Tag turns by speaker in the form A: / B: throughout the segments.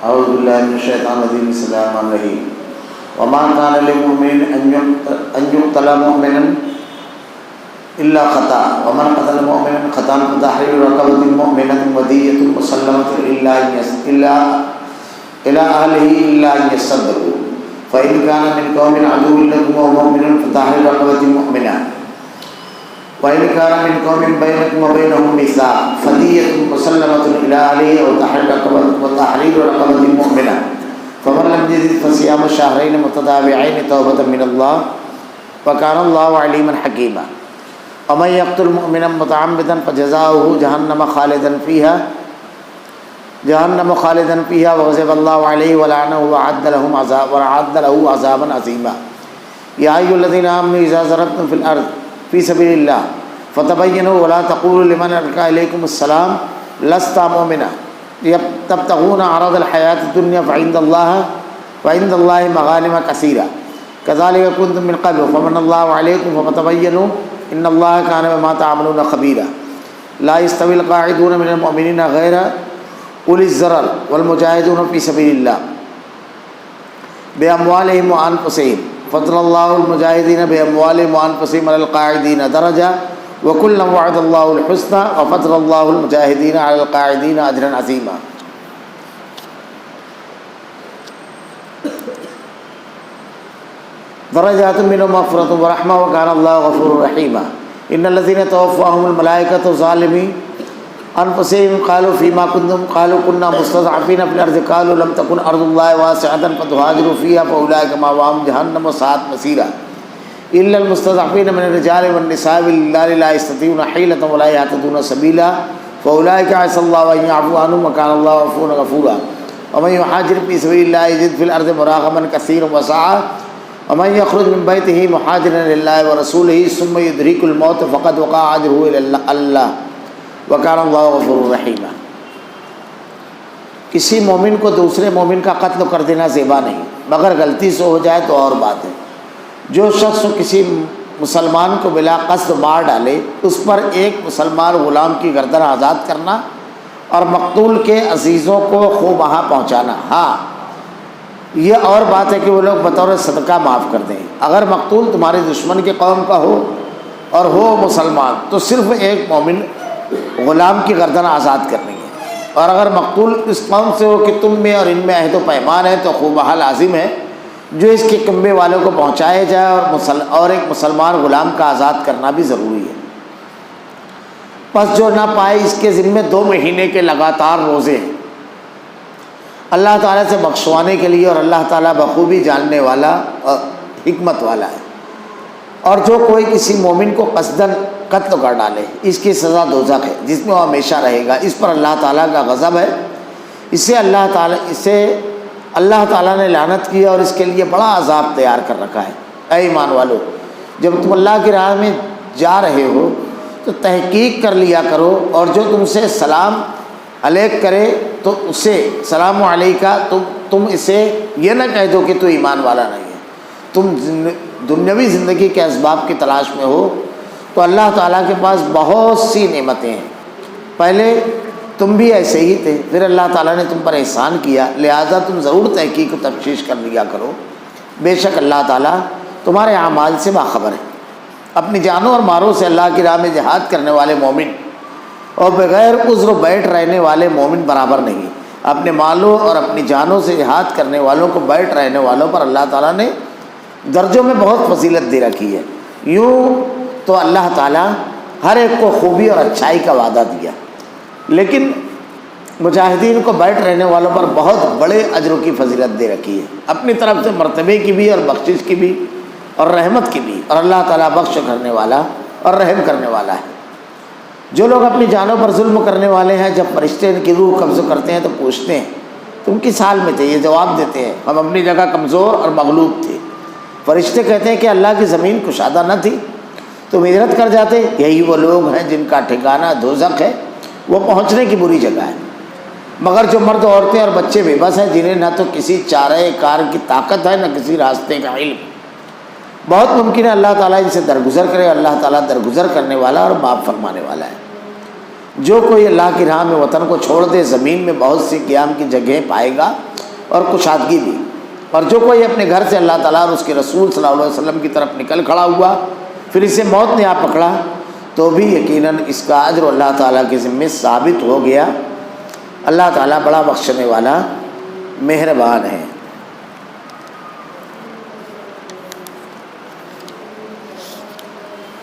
A: اعوذ باللہ من الشیطان الرجیم بسم اللہ الرحمن الرحیم وما كان لمؤمن ان يقتل مؤمنا الا خطأ ومن قتل مؤمنا خطأ فتحرير رقبة مؤمنة ودية مسلمة إلى أهله إلا أن يصدقوا فإن كان من قوم عدو لكم ومؤمن فتحرير رقبة مؤمنة وإن كان من قوم بينكم وبينهم ميثاق فدية مسلمة إلى أهله وتحرير رقبة مؤمنة فمن لم يجد فصيام شهرين متتابعين توبة من الله وكان الله عليما حكيما ومن يقتل مؤمنا متعمدا فجزاؤه جهنم خالدا فيها وغضب الله عليه ولعنه وأعد له عذابا عظيما يا أيها الذين آمنوا إذا ضربتم في الأرض في سبيل الله فتبينوا ولا تقولوا لمن ألقى إليكم السلام لست مؤمنا تبتغون عرض الحياة الدنيا فعند الله مغانم كثيرة كذلك كنتم من قبل فمن الله عليكم فتبينوا إن الله كان بما تعملون خبيرا لا يستوي القاعدون من المؤمنين غير أولي الضرر والمجاهدون في سبيل الله بأموالهم وأنفسهم فضل الله المجاهدين بأموالهم وأنفسهم على القاعدين درجة وكلا وعد الله الحسنى وفضل الله المجاهدين على القاعدين أجرا عظيما درجات منه مغفرة ورحمة وكان الله غفورا رحيما إن الذين توفاهم الملائكة ظالمي أنفسهم قالوا فيما كنتم قالوا كنا مستضعفين في الأرض قالوا لم تكن أرض الله واسعة فتهاجروا فيها فأولئك مأواهم جهنم وساءت مصيرا إلا المستضعفين من الرجال والنساء لا يستطيعون حيلة ولا يهتدون سبيلا فأولئك عسى الله أن يعفو عنهم وكان الله عفوا غفورا ومن يهاجر في سبيل الله يجد في الأرض مراغما كثيرا وسعة ومن يخرج من بيته مهاجرا لله ورسوله ثم يدركه الموت فقد وقع أجره إلى الله وكان الله غفورا رحيما کسی مومن کو دوسرے مومن کا قتل کر دینا زیبا نہیں مگر غلطی سے ہو جائے تو اور بات ہے. جو شخص کسی مسلمان کو بلا قصد مار ڈالے اس پر ایک مسلمان غلام کی گردن آزاد کرنا اور مقتول کے عزیزوں کو خوب وہاں پہنچانا. ہاں یہ اور بات ہے کہ وہ لوگ بطور صدقہ معاف کر دیں. اگر مقتول تمہارے دشمن کے قوم کا ہو اور ہو مسلمان تو صرف ایک مومن غلام کی گردن آزاد کرنی ہے. اور اگر مقتول اس قوم سے ہو کہ تم میں اور ان میں عہد و پیمان ہے تو خوب لازم ہے جو اس کے کنبے والوں کو پہنچایا جائے اور ایک مسلمان غلام کا آزاد کرنا بھی ضروری ہے. پس جو نہ پائے اس کے ذمے 2 مہینے کے لگاتار روزے ہیں اللہ تعالیٰ سے بخشوانے کے لیے, اور اللہ تعالیٰ بخوبی جاننے والا اور حکمت والا ہے. اور جو کوئی کسی مومن کو قصداً قتل کر ڈالے اس کی سزا دوزخ ہے جس میں وہ ہمیشہ رہے گا. اس پر اللہ تعالیٰ کا غضب ہے. اسے اللہ تعالیٰ نے لعنت کی اور اس کے لیے بڑا عذاب تیار کر رکھا ہے. اے ایمان والو, جب تم اللہ کی راہ میں جا رہے ہو تو تحقیق کر لیا کرو, اور جو تم سے سلام علیک کرے تو اسے سلام علیکہ تم اسے یہ نہ کہہ دو کہ تو ایمان والا نہیں ہے. تم دنیاوی زندگی کے اسباب کی تلاش میں ہو تو اللہ تعالیٰ کے پاس بہت سی نعمتیں ہیں. پہلے تم بھی ایسے ہی تھے, پھر اللہ تعالیٰ نے تم پر احسان کیا, لہذا تم ضرور تحقیق و تفتیش کر لیا کرو. بے شک اللہ تعالیٰ تمہارے اعمال سے باخبر ہے. اپنی جانوں اور مالوں سے اللہ کی راہ میں جہاد کرنے والے مومن اور بغیر عذر بیٹھ رہنے والے مومن برابر نہیں. اپنے مالوں اور اپنی جانوں سے جہاد کرنے والوں کو بیٹھ رہنے والوں پر اللہ تعالیٰ نے درجوں میں بہت فضیلت دے رکھی ہے. یوں تو اللہ تعالیٰ ہر ایک کو خوبی اور اچھائی کا وعدہ دیا, لیکن مجاہدین کو بیٹھ رہنے والوں پر بہت بڑے اجر کی فضیلت دے رکھی ہے, اپنی طرف سے مرتبے کی بھی اور بخشش کی بھی اور رحمت کی بھی. اور اللہ تعالیٰ بخش کرنے والا اور رحم کرنے والا ہے. جو لوگ اپنی جانوں پر ظلم کرنے والے ہیں, جب فرشتے ان کی روح قبض کرتے ہیں تو پوچھتے ہیں تم کس حال میں تھے؟ یہ جواب دیتے ہیں ہم اپنی جگہ کمزور اور مغلوب تھے. فرشتے کہتے ہیں کہ اللہ کی زمین کشادہ نہ تھی تم ہجرت کر جاتے. یہی وہ لوگ ہیں جن کا ٹھکانہ دوزخ ہے, وہ پہنچنے کی بری جگہ ہے. مگر جو مرد, عورتیں اور بچے بے بس ہیں, جنہیں نہ تو کسی چارہ کار کی طاقت ہے نہ کسی راستے کا علم, بہت ممکن ہے اللہ تعالیٰ ان سے درگزر کرے. اللہ تعالیٰ درگزر کرنے والا اور معاف فرمانے والا ہے. جو کوئی اللہ کی راہ میں وطن کو چھوڑ دے زمین میں بہت سی قیام کی جگہیں پائے گا اور کشادگی بھی. اور جو کوئی اپنے گھر سے اللہ تعالیٰ اور اس کے رسول صلی اللہ علیہ وسلم کی طرف نکل کھڑا ہوا پھر اسے موت نے آ پکڑا تو بھی یقیناً اس کا اجر اللہ تعالیٰ کے ذمے ثابت ہو گیا. اللہ تعالیٰ بڑا بخشنے والا مہربان ہے.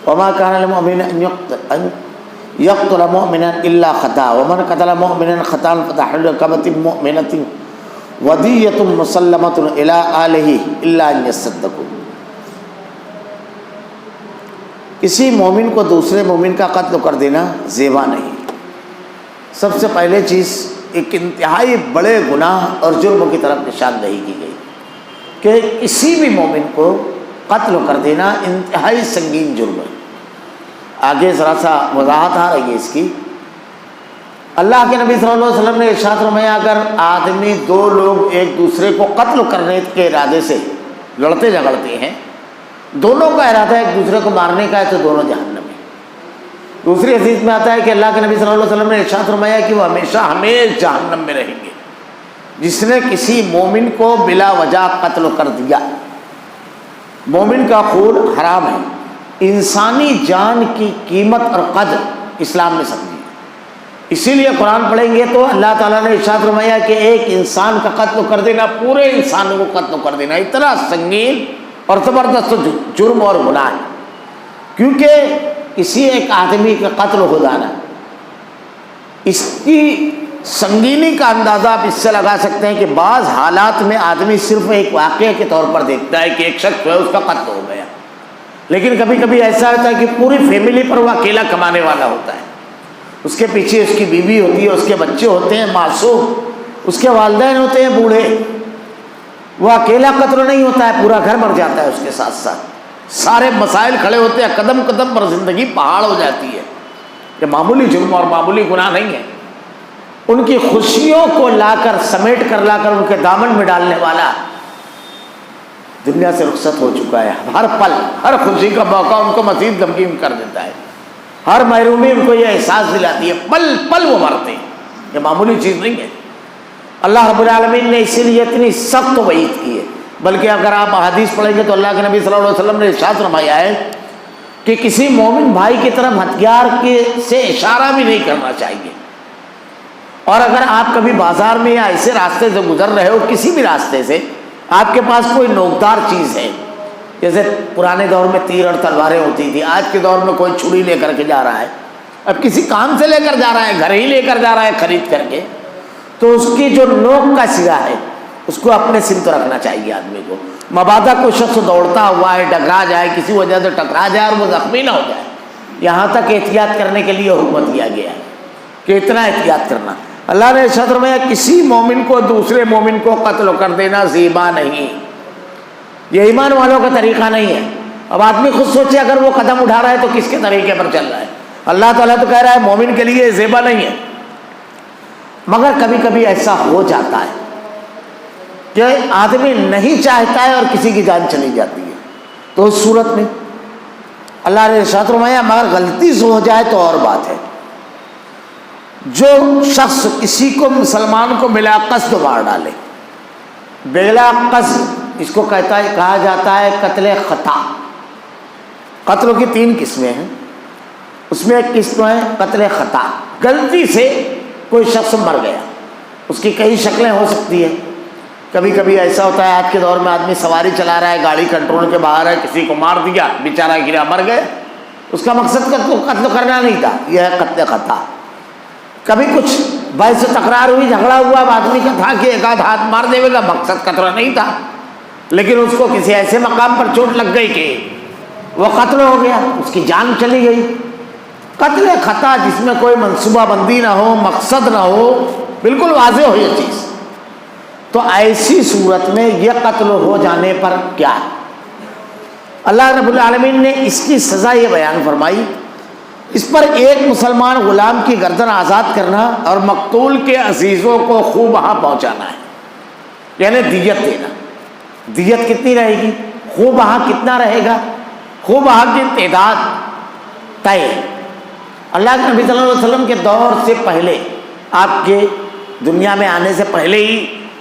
A: وما كان للمؤمن ان يقتل مؤمنا الا خطأ ومن قتل مؤمنا خطأ فتحرير رقبة مؤمنة ودية مسلمة الى اهله الا ان يصدقوا. کسی مومن کو دوسرے مومن کا قتل کر دینا زیبا نہیں. سب سے پہلے چیز ایک انتہائی بڑے گناہ اور جرم کی طرف نشاندہی کی گئی کہ کسی بھی مومن کو قتل کر دینا انتہائی سنگین جرم ہے. آگے ذرا سا وضاحت آ رہی ہے اس کی. اللہ کے نبی صلی اللہ علیہ وسلم نے ارشاد فرمایا اگر آدمی دو لوگ ایک دوسرے کو قتل کرنے کے ارادے سے لڑتے جھگڑتے ہیں, دونوں کا ارادہ ایک دوسرے کو مارنے کا ہے تو دونوں جہنم میں. دوسری حدیث میں آتا ہے کہ اللہ کے نبی صلی اللہ علیہ وسلم نے ارشاد فرمایا کہ وہ ہمیشہ ہمیشہ جہنم میں رہیں گے جس نے کسی مومن کو بلا وجہ قتل کر دیا. مومن کا خون حرام ہے. انسانی جان کی قیمت اور قدر اسلام نے سمجھی. اسی لیے قرآن پڑھیں گے تو اللہ تعالیٰ نے ارشاد فرمایا کہ ایک انسان کا قتل کر دینا پورے انسانوں کو قتل کر دینا اتنا سنگین اور زبردست جرم اور گناہ ہے. کیونکہ کسی ایک آدمی کا قتل ہو جانا اس کی سنگینی کا اندازہ آپ اس سے لگا سکتے ہیں کہ بعض حالات میں آدمی صرف ایک واقعے کے طور پر دیکھتا ہے کہ ایک شخص جو ہے اس کا قتل ہو گیا, لیکن کبھی کبھی ایسا ہوتا ہے کہ پوری فیملی پر وہ اکیلا کمانے والا ہوتا ہے. اس کے پیچھے اس کی بیوی ہوتی ہے, اس کے بچے ہوتے ہیں معصوم, اس کے والدین ہوتے ہیں بوڑھے. وہ اکیلا قتل نہیں ہوتا ہے, پورا گھر مر جاتا ہے اس کے ساتھ ساتھ. سارے مسائل کھڑے ہوتے ہیں, قدم قدم پر زندگی پہاڑ ہو جاتی ہے. یہ معمولی جرم اور معمولی گناہ نہیں ہے. ان کی خوشیوں کو لا کر سمیٹ کر لا کر ان کے دامن میں ڈالنے والا دنیا سے رخصت ہو چکا ہے. ہر پل ہر خوشی کا موقع ان کو مزید غمگین کر دیتا ہے. ہر محرومی ان کو یہ احساس دلاتی ہے, پل پل وہ مرتے ہیں. یہ معمولی چیز نہیں ہے. اللہ رب العالمین نے اسی لیے اتنی سخت وعید کی ہے. بلکہ اگر آپ احادیث پڑھیں گے تو اللہ کے نبی صلی اللہ علیہ وسلم نے ارشاد فرمایا ہے کہ کسی مومن بھائی کی طرف ہتھیار سے اشارہ بھی نہیں کرنا چاہیے. اور اگر آپ کبھی بازار میں یا ایسے راستے سے گزر رہے ہو, کسی بھی راستے سے آپ کے پاس کوئی نوکدار چیز ہے, جیسے پرانے دور میں تیر اور تلواریں ہوتی تھی, آج کے دور میں کوئی چھری لے کر کے جا رہا ہے, اب کسی کام سے لے کر جا رہا ہے, گھر ہی لے کر جا رہا ہے خرید کر کے, تو اس کی جو نوک کا سرا ہے اس کو اپنے سمت رکھنا چاہیے آدمی کو. مبادا کوئی شخص دوڑتا ہوا ہے, ٹکرا جائے, کسی وجہ سے ٹکرا جائے اور وہ زخمی نہ ہو جائے, یہاں تک احتیاط کرنے کے لیے حکم دیا گیا ہے کہ اتنا احتیاط کرنا. اللہ نے ارشاد فرمایا کسی مومن کو دوسرے مومن کو قتل کر دینا زیبا نہیں. یہ ایمان والوں کا طریقہ نہیں ہے. اب آدمی خود سوچے اگر وہ قدم اٹھا رہا ہے تو کس کے طریقے پر چل رہا ہے. اللہ تعالیٰ تو کہہ رہا ہے مومن کے لیے زیبا نہیں ہے. مگر کبھی کبھی ایسا ہو جاتا ہے کہ آدمی نہیں چاہتا ہے اور کسی کی جان چلی جاتی ہے, تو اس صورت میں اللہ نے ارشاد فرمایا مگر غلطی سے ہو جائے تو اور بات ہے. جو شخص کسی کو مسلمان کو بلا قصد مار ڈالے, بلا قصد اس کو کہا جاتا ہے قتل خطا. قتل کی 3 قسمیں ہیں, اس میں ایک قسم ہے قتل خطا, غلطی سے کوئی شخص مر گیا. اس کی کئی شکلیں ہو سکتی ہیں. کبھی کبھی ایسا ہوتا ہے آج کے دور میں آدمی سواری چلا رہا ہے, گاڑی کنٹرول کے باہر ہے, کسی کو مار دیا, بیچارہ گرا مر گیا, اس کا مقصد قتل کرنا نہیں تھا, یہ ہے قتل خطا. کبھی کچھ باعث تکرار ہوئی, جھگڑا ہوا, آدمی کا تھا کہ ایک آدھ ہاتھ مار دے گا, مقصد قتل نہیں تھا, لیکن اس کو کسی ایسے مقام پر چوٹ لگ گئی کہ وہ قتل ہو گیا, اس کی جان چلی گئی. قتل خطا جس میں کوئی منصوبہ بندی نہ ہو, مقصد نہ ہو, بالکل واضح ہو یہ چیز, تو ایسی صورت میں یہ قتل ہو جانے پر کیا ہے؟ اللہ رب العالمین نے اس کی سزا یہ بیان فرمائی. اس پر ایک مسلمان غلام کی گردن آزاد کرنا اور مقتول کے عزیزوں کو خوب وہاں پہنچانا ہے, یعنی دیت دینا. دیت کتنی رہے گی, خوب وہاں کتنا رہے گا, خوب وہاں کی تعداد طے. اللہ کے نبی صلی اللہ علیہ وسلم کے دور سے پہلے, آپ کے دنیا میں آنے سے پہلے ہی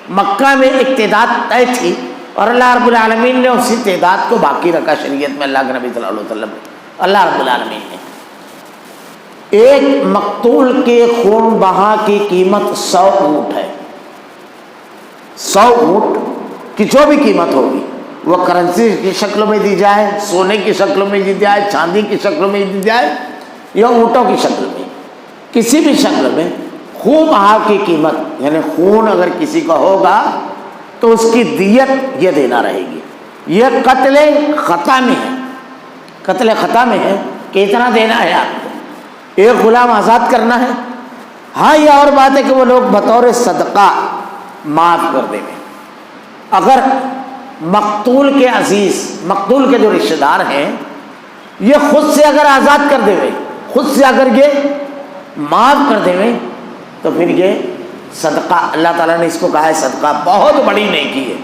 A: مکہ میں ایک تعداد طے تھی اور اللہ رب العالمین نے اسی تعداد کو باقی رکھا شریعت میں اللہ کے نبی صلی اللہ علیہ وسلم نے. اللہ رب العالمین نے ایک مقتول کے خون بہا کی قیمت 100 اونٹ ہے. 100 اونٹ کی جو بھی قیمت ہوگی وہ کرنسی کی شکل میں دی جائے, سونے کی شکل میں دی جائے, چاندی کی شکل میں دی جائے یا اونٹوں کی شکل میں, کسی بھی شکل میں خون بہا کی قیمت یعنی خون اگر کسی کا ہوگا تو اس کی دیت یہ دینا رہے گی. یہ قتل خطا میں ہے, قتل خطا میں ہے کہ اتنا دینا ہے آپ کو, ایک غلام آزاد کرنا ہے. ہاں یہ اور بات ہے کہ وہ لوگ بطور صدقہ معاف کر دیں گے. اگر مقتول کے عزیز, مقتول کے جو رشتہ دار ہیں, یہ خود سے اگر آزاد کر دیں گے, خود سے اگر یہ معاف کر دیں گے تو پھر یہ صدقہ, اللہ تعالیٰ نے اس کو کہا ہے صدقہ, بہت بڑی نیکی ہے.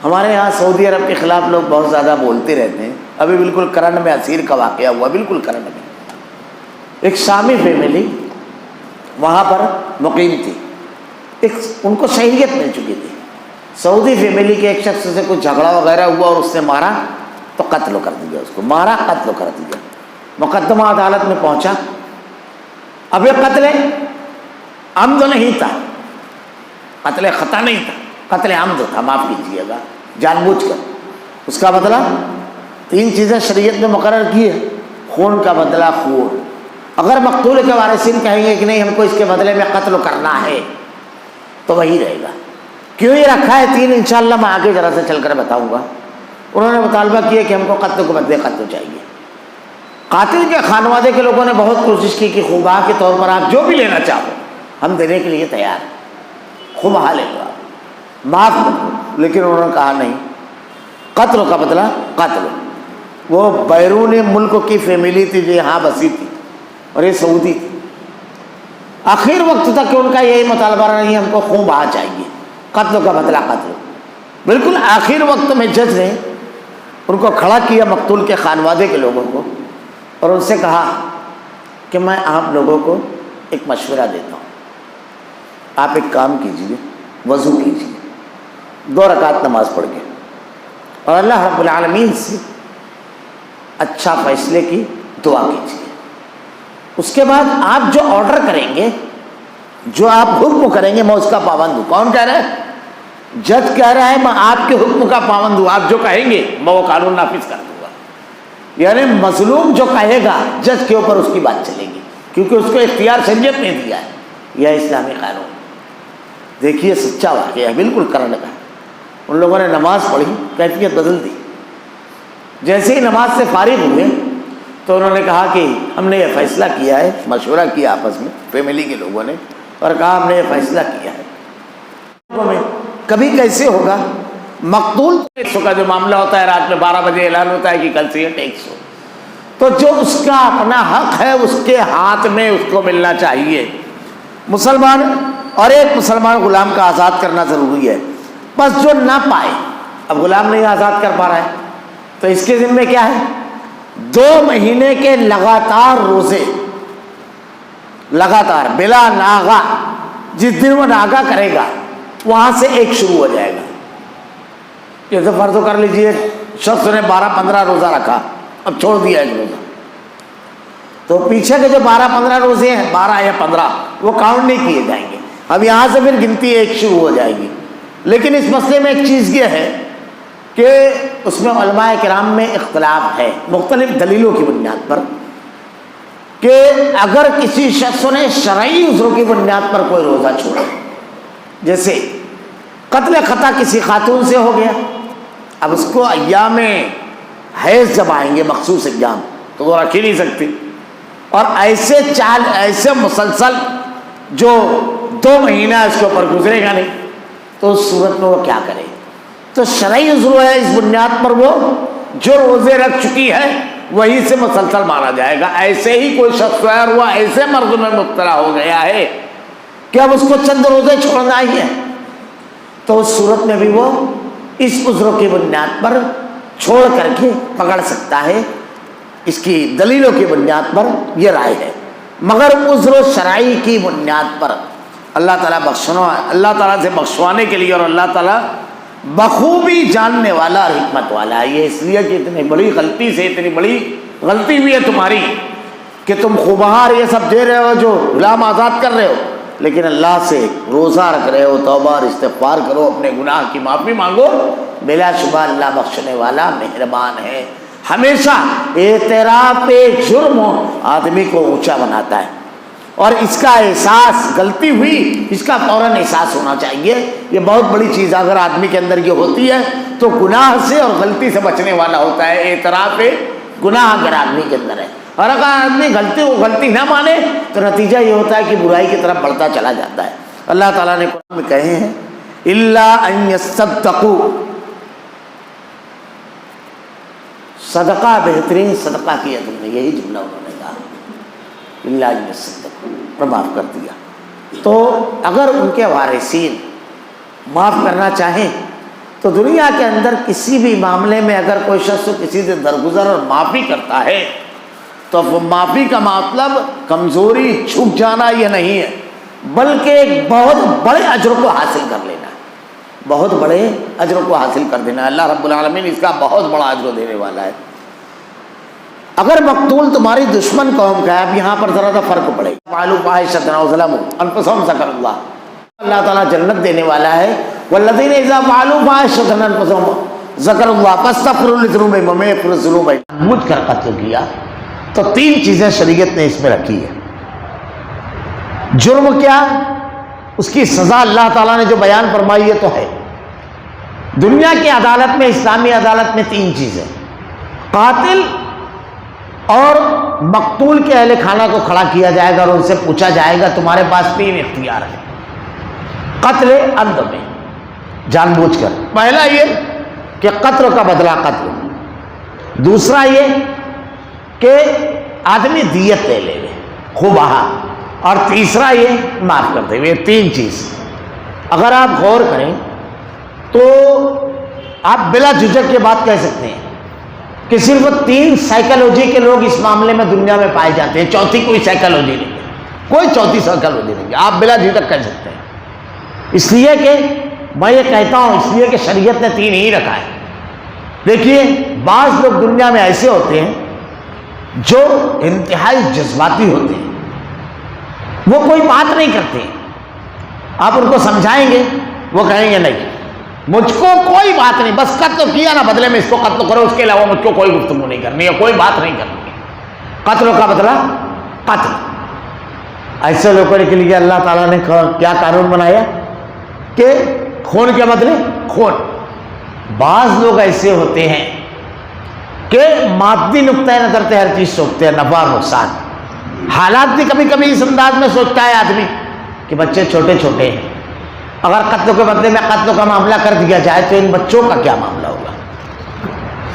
A: ہمارے یہاں سعودی عرب کے خلاف لوگ بہت زیادہ بولتے رہتے ہیں. ابھی بالکل کرن میں اسیر کا واقعہ ہوا, بالکل کرن میں ایک شامی فیملی وہاں پر مقیم تھی, ان کو شہریت مل چکی تھی. سعودی فیملی کے ایک شخص سے کچھ جھگڑا وغیرہ ہوا اور اس نے مارا تو قتل کر دیا, اس کو مارا قتل کر دیا. مقدمہ عدالت میں پہنچا. اب یہ قتل عمد نہیں تھا, قتل خطا نہیں تھا, قتل عمد تھا, معاف کیجیے گا, جان بوجھ کر. اس کا بدلہ 3 چیزیں شریعت میں مقرر کی ہے. خون کا بدلہ خون. اگر مقتول کے وارثین کہیں گے کہ نہیں ہم کو اس کے بدلے میں قتل کرنا ہے تو وہی رہے گا. کیوں یہ رکھا ہے 3 انشاءاللہ میں آگے ذرا سے چل کر بتاؤں گا. انہوں نے مطالبہ کیا کہ ہم کو قتل کو بدلے قتل چاہیے. قاتل کے خانوادے کے لوگوں نے بہت کوشش کی کہ خوبہ کے طور پر آپ جو بھی لینا چاہو ہم دینے کے لیے تیار ہیں, خوب حال لے لو آپ, معاف کر دو. لیکن انہوں نے کہا نہیں, قتل کا بدلہ قتل. وہ بیرون ملک کی فیملی تھی جو یہاں بسی تھی اور یہ سعودی تھی. آخر وقت تک ان کا یہی مطالبہ رہا نہیں ہم کو خون بہا چاہیے, قتل کا بدلہ قتل. بالکل آخر وقت میں جج نے ان کو کھڑا کیا, مقتول کے خانوادے کے لوگوں کو, اور ان سے کہا کہ میں آپ لوگوں کو ایک مشورہ دیتا ہوں. آپ ایک کام کیجیے, وضو کیجیے, 2 رکعت نماز پڑھ کے, اور اللہ رب العالمین سے اچھا فیصلے کی دعا کیجیے. اس کے بعد آپ جو آرڈر کریں گے, جو آپ حکم کریں گے میں اس کا پابند ہوں. کون کہہ رہا ہے؟ جج کہہ رہا ہے میں آپ کے حکم کا پابند ہوں, آپ جو کہیں گے میں وہ قانون نافذ کر دوں گا. یعنی مظلوم جو کہے گا جج کے اوپر اس کی بات چلے گی, کیونکہ اس کو اختیار شریعت نے دیا ہے, یہ اسلامی قانون. دیکھیے سچا واقعہ ہے, بالکل کرنے کا. ان لوگوں نے نماز پڑھی, کیفیت بدل دی. جیسے ہی نماز سے فارغ ہوئے تو انہوں نے کہا کہ ہم نے یہ فیصلہ کیا ہے, مشورہ کیا آپس میں فیملی کے لوگوں نے, اور کہا ہم نے یہ فیصلہ کیا ہے. کبھی کیسے ہوگا مقتول کا جو معاملہ ہوتا ہے رات میں 12 بجے اعلان ہوتا ہے کہ کل سے یہ ٹیکس ہو, تو جو اس کا اپنا حق ہے اس کے ہاتھ میں اس کو ملنا چاہیے. مسلمان اور ایک مسلمان غلام کا آزاد کرنا ضروری ہے. بس جو نہ پائے, اب غلام نہیں آزاد کر پا رہا ہے تو اس کے ذمہ کیا ہے؟ 2 مہینے کے لگاتار روزے, لگاتار بلا ناغا. جس دن وہ ناغا کرے گا وہاں سے ایک شروع ہو جائے گا. جیسے فرض کر لیجئے شخص نے 12-15 روزہ رکھا, اب چھوڑ دیا ایک روزہ, تو پیچھے کے جو 12-15 روزے ہیں 12 یا 15 وہ کاؤنٹ نہیں کیے جائیں گے. اب یہاں سے پھر گنتی ایک شروع ہو جائے گی. لیکن اس مسئلے میں ایک چیز یہ ہے کہ اس میں علماء کرام میں اختلاف ہے مختلف دلیلوں کی بنیاد پر, کہ اگر کسی شخص نے شرعی عذروں کی بنیاد پر کوئی روزہ چھوڑا, جیسے قتل خطا کسی خاتون سے ہو گیا, اب اس کو ایام حیض جب آئیں گے مخصوص ایام تو وہ رکھ ہی نہیں سکتی, اور ایسے مسلسل جو 2 مہینہ اس کے اوپر گزرے گا نہیں, تو اس صورت میں وہ کیا کرے؟ تو شرعی عذر ہے, اس بنیاد پر وہ جو روزے رکھ چکی ہے وہی سے مسلسل مانا جائے گا. ایسے ہی کوئی شخص غیر ہوا ایسے مرض میں مبتلا ہو گیا ہے کہ اب اس کو چند روزے چھوڑنا ہی ہے, تو اس صورت میں بھی وہ اس عذر کی بنیاد پر چھوڑ کر کے پکڑ سکتا ہے. اس کی دلیلوں کی بنیاد پر یہ رائے ہے. مگر عذر شرعی کی بنیاد پر اللہ تعالیٰ اللہ تعالیٰ سے بخشوانے کے لیے، اور اللہ تعالیٰ بخوبی جاننے والا اور حکمت والا ہے۔ یہ اس لیے کہ اتنی بڑی غلطی سے اتنی بڑی غلطی ہوئی ہے تمہاری کہ تم خوبہار یہ سب دے رہے ہو، جو غلام آزاد کر رہے ہو، لیکن اللہ سے روزہ رکھ رہے ہو، توبہ اور استغفار کرو، اپنے گناہ کی معافی مانگو، بلا شبہ اللہ بخشنے والا مہربان ہے۔ ہمیشہ اعتراف جرم آدمی کو اونچا بناتا ہے، اور اس کا احساس، غلطی ہوئی اس کا فوراً احساس ہونا چاہیے۔ یہ بہت بڑی چیز اگر آدمی کے اندر یہ ہوتی ہے تو گناہ سے اور غلطی سے بچنے والا ہوتا ہے۔ اعتراف گناہ اگر آدمی کے اندر ہے، اور اگر آدمی غلطی نہ مانے تو نتیجہ یہ ہوتا ہے کہ برائی کی طرف بڑھتا چلا جاتا ہے۔ اللہ تعالیٰ نے قرآن میں کہے ہیں الا ان یصدقوا، صدقہ بہترین صدقہ کیا تم نے، یہی جملہ انہوں نے کہا، الا ان یصدقوا، اور معاف کر دیا۔ تو اگر ان کے وارثین معاف کرنا چاہیں تو دنیا کے اندر کسی بھی معاملے میں اگر کوئی شخص کسی سے درگزر اور معافی کرتا ہے تو وہ معافی کا مطلب کمزوری، چھپ جانا یہ نہیں ہے، بلکہ ایک بہت بڑے اجر کو حاصل کر لینا ہے، بہت بڑے اجر کو حاصل کر دینا ہے۔ اللہ رب العالمین اس کا بہت بڑا اجر دینے والا ہے۔ اگر مقتول تمہاری دشمن قوم کا ہے، اب یہاں پر ذرا سا فرق پڑے گا، فعلوا فاحشۃ او ظلموا انفسهم ذکر اللہ تعالیٰ جنت دینے والا ہے، والذین اذا فعلوا فاحشۃ انفسهم ذکر اللہ فاستغفروا لذنوبہم ومن یغفر الذنوب مجھ کر قتل کیا، تو تین چیزیں شریعت نے اس میں رکھی ہے۔ جرم کیا، اس کی سزا اللہ تعالیٰ نے جو بیان فرمائی ہے تو ہے۔ دنیا کی عدالت میں، اسلامی عدالت میں تین چیزیں، قاتل اور مقتول کے اہل خانہ کو کھڑا کیا جائے گا اور ان سے پوچھا جائے گا تمہارے پاس تین اختیار ہیں قتل عمد میں، جان بوجھ کر۔ پہلا یہ کہ قتل کا بدلہ قتل، دوسرا یہ کہ آدمی دیت لے لے خوبہا، اور تیسرا یہ معاف کر دے۔ یہ تین چیز اگر آپ غور کریں تو آپ بلا جھجک کے بات کہہ سکتے ہیں کہ صرف تین سائیکالوجی کے لوگ اس معاملے میں دنیا میں پائے جاتے ہیں، چوتھی کوئی سائیکالوجی نہیں ہے، کوئی چوتھی سائیکالوجی نہیں ہے، آپ بلا جھجک کہہ سکتے ہیں۔ اس لیے کہ میں یہ کہتا ہوں، اس لیے کہ شریعت نے تین ہی رکھا ہے۔ دیکھیے بعض لوگ دنیا میں ایسے ہوتے ہیں جو انتہائی جذباتی ہوتے ہیں، وہ کوئی بات نہیں کرتے، آپ ان کو سمجھائیں گے وہ کہیں گے نہیں مجھ کو کوئی بات نہیں، بس قتل کیا نا بدلے میں اس کو قتل کرو، اس کے علاوہ مجھ کو کوئی گفتگو نہیں کرنی ہے، کوئی بات نہیں کرنی ہے، قتل کا بدلہ قتل۔ ایسے لوگوں کے لیے اللہ تعالیٰ نے کیا قانون بنایا کہ خون کے بدلے خون۔ بعض لوگ ایسے ہوتے ہیں کہ مادی نقطۂ نظر سے ہر چیز سوچتے ہیں، نفع اور نقصان، حالات بھی کبھی کبھی اس انداز میں سوچتا ہے آدمی کہ بچے چھوٹے چھوٹے ہیں، اگر قتل کے بدلے میں قتل کا معاملہ کر دیا جائے تو ان بچوں کا کیا معاملہ ہوگا؟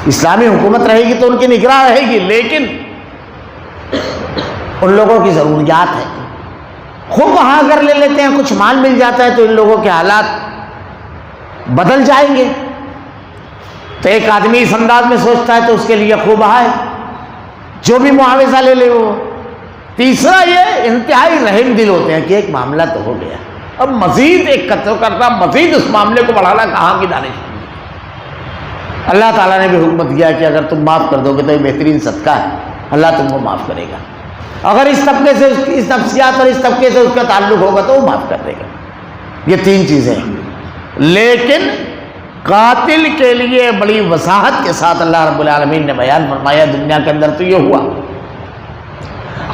A: اسلامی حکومت رہے گی تو ان کی نگراں رہے گی، لیکن ان لوگوں کی ضروریات ہے، خوب وہاں اگر لے لیتے ہیں کچھ مال مل جاتا ہے تو ان لوگوں کے حالات بدل جائیں گے۔ تو ایک آدمی اس انداز میں سوچتا ہے تو اس کے لیے خوب ہے جو بھی معاوضہ لے لے وہ۔ تیسرا یہ انتہائی رحم دل ہوتے ہیں کہ ایک معاملہ تو ہو گیا، اب مزید ایک قتل کرنا، مزید اس معاملے کو بڑھانا کہاں کی دانش۔ اللہ تعالیٰ نے بھی حکم دیا کہ اگر تم معاف کر دو گے تو یہ بہترین صدقہ ہے، اللہ تم کو معاف کرے گا۔ اگر اس طبقے سے اس نفسیات اور اس طبقے سے اس کا تعلق ہوگا تو وہ معاف کر دے گا۔ یہ تین چیزیں ہیں، لیکن قاتل کے لیے بڑی وضاحت کے ساتھ اللہ رب العالمین نے بیان فرمایا دنیا کے اندر تو یہ ہوا،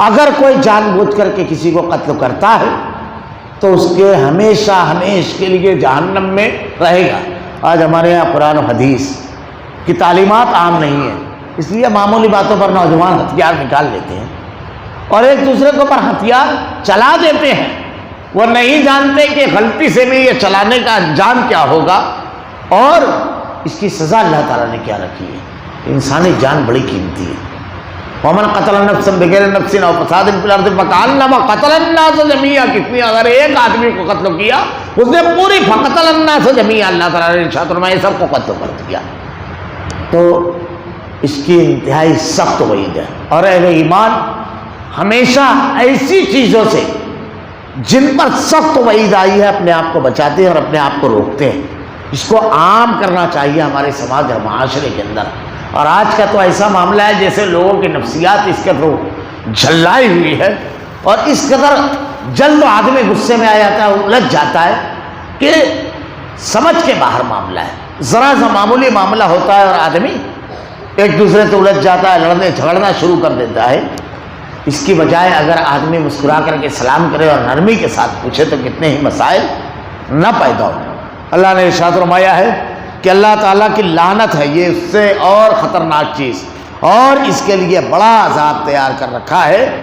A: اگر کوئی جان بوجھ کر کے کسی کو قتل کرتا ہے تو اس کے ہمیشہ ہمیشہ کے لیے جہنم میں رہے گا۔ آج ہمارے یہاں قرآن و حدیث کی تعلیمات عام نہیں ہیں، اس لیے معمولی باتوں پر نوجوان ہتھیار نکال لیتے ہیں اور ایک دوسرے کے اوپر ہتھیار چلا دیتے ہیں، وہ نہیں جانتے کہ غلطی سے بھی یہ چلانے کا انجام کیا ہوگا اور اس کی سزا اللہ تعالیٰ نے کیا رکھی ہے۔ انسانی جان بڑی قیمتی ہے۔ ومن قتل نفسا بغیر نفس او فساد فی الارض فکانما قتل الناس جميعا، کتنی اگر ایک آدمی کو قتل کیا اس نے پوری فقتل الناس جميعا، اللہ تعالیٰ نے ارشاد فرمایا سب کو قتل کر دیا۔ تو اس کی انتہائی سخت وعید ہے، اور اہل ایمان ہمیشہ ایسی چیزوں سے جن پر سخت وعید آئی ہے اپنے آپ کو بچاتے ہیں اور اپنے آپ کو روکتے ہیں. اس کو عام کرنا چاہیے ہمارے سماج اور معاشرے کے اندر. اور آج کا تو ایسا معاملہ ہے جیسے لوگوں کی نفسیات اس قدر جھلائی ہوئی ہے اور اس قدر جلد آدمی غصے میں آ جاتا ہے, الجھ جاتا ہے کہ سمجھ کے باہر معاملہ ہے. ذرا سا معمولی معاملہ ہوتا ہے اور آدمی ایک دوسرے سے الجھ جاتا ہے, لڑنے جھگڑنا شروع کر دیتا ہے. اس کی بجائے اگر آدمی مسکرا کر کے سلام کرے اور نرمی کے ساتھ پوچھے تو کتنے ہی مسائل نہ پیدا ہو. اللہ نے ارشاد فرمایا ہے کہ اللہ تعالیٰ کی لعنت ہے یہ اس سے اور خطرناک چیز, اور اس کے لیے بڑا عذاب تیار کر رکھا ہے.